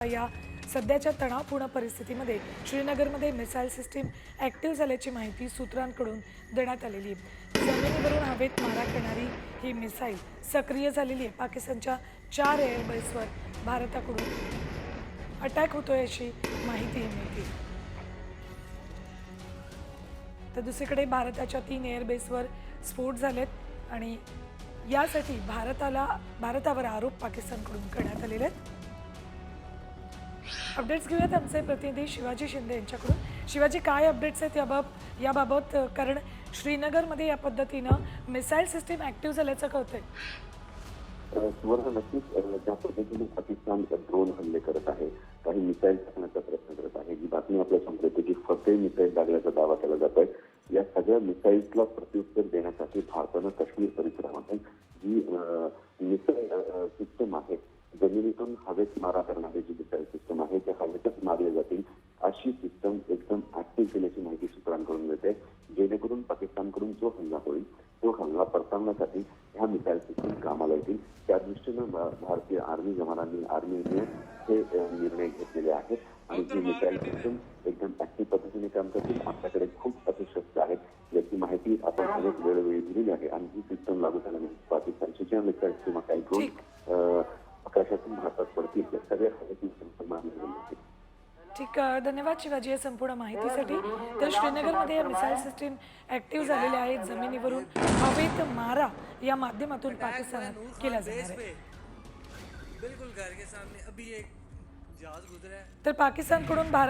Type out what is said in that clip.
या सध्याच्या तणावपूर्ण परिस्थितीमध्ये श्रीनगरमध्ये मिसाईल सिस्टीम ॲक्टिव्ह झाल्याची माहिती सूत्रांकडून देण्यात आलेली आहे। जमिनीवरून हवेत मारा करणारी ही मिसाईल सक्रिय झालेली आहे। पाकिस्तानच्या 4 एअरबेसवर भारताकडून अटॅक होतोय अशी माहिती मिळते। तर दुसरीकडे भारताच्या 3 एअरबेसवर स्फोट झालेत आणि यासाठी भारतावर आरोप पाकिस्तानकडून करण्यात आलेले आहेत। अपडेट्स घेऊयात आमचे प्रतिनिधी शिवाजी शिंदे यांच्याकडून। शिवाजी, काय अपडेट्स आहेत याबाबत, कारण श्रीनगरमध्ये या पद्धतीनं मिसाईल सिस्टीम ॲक्टिव्ह झाल्याचं कळतंय। सुवर्ण, नक्कीच ज्या पद्धतीने पाकिस्तान ड्रोन हल्ले करत आहे, काही मिसाईल टाकण्याचा प्रयत्न करत आहे, जी बातमी आपल्या समोर येते की फते मिसाईल लागल्याचा दावा केला जात आहे। या सगळ्या मिसाईल्सला प्रत्युत्तर देण्यासाठी भारतानं काश्मीर परिसरामध्ये जी मिसाईल सिस्टम आहे, जमिनीतून हवेत मारा करणारी जी मिसाईल सिस्टम आहे, त्या हवेतच मारल्या जातील अशी सिस्टम एकदम ऍक्टिव्ह केल्याची माहिती सूत्रांकडून मिळते, जेणेकरून पाकिस्तानकडून जो हल्ला होईल तो हल्ला परतावण्यासाठी ह्या मिसाईल सिस्टम कामाला येतील। त्या दृष्टीनं भारतीय आर्मी जवानांनी आर्मीने हे निर्णय घेतलेले आहेत आणि जी मिसाईल सिस्टम एकदम ऍक्टिव्ह पद्धतीने काम करतील। आपल्याकडे खूप अतिशस्त्र आहेत याची माहिती आपण अनेक वेळोवेळी दिलेली आहे आणि ही सिस्टम लागू झाल्यानंतर पाकिस्तानची ज्या मिसाईल किंवा काही ड्रोन आकाशातून भारतात पडतील त्या सगळ्या हवेतील मारले। ठीक, धन्यवाद शिवाजी या संपूर्ण माहितीसाठी। तर श्रीनगरमध्ये या मिसाईल सिस्टीम ॲक्टिव्ह झालेल्या आहेत। जमिनीवरून हवेत मारा या माध्यमातून पाकिस्तानात केला जाणार आहे। बिल्कुल घर के सामने अभी एक जहाज गुजरा है। तर पाकिस्तानकडून भारत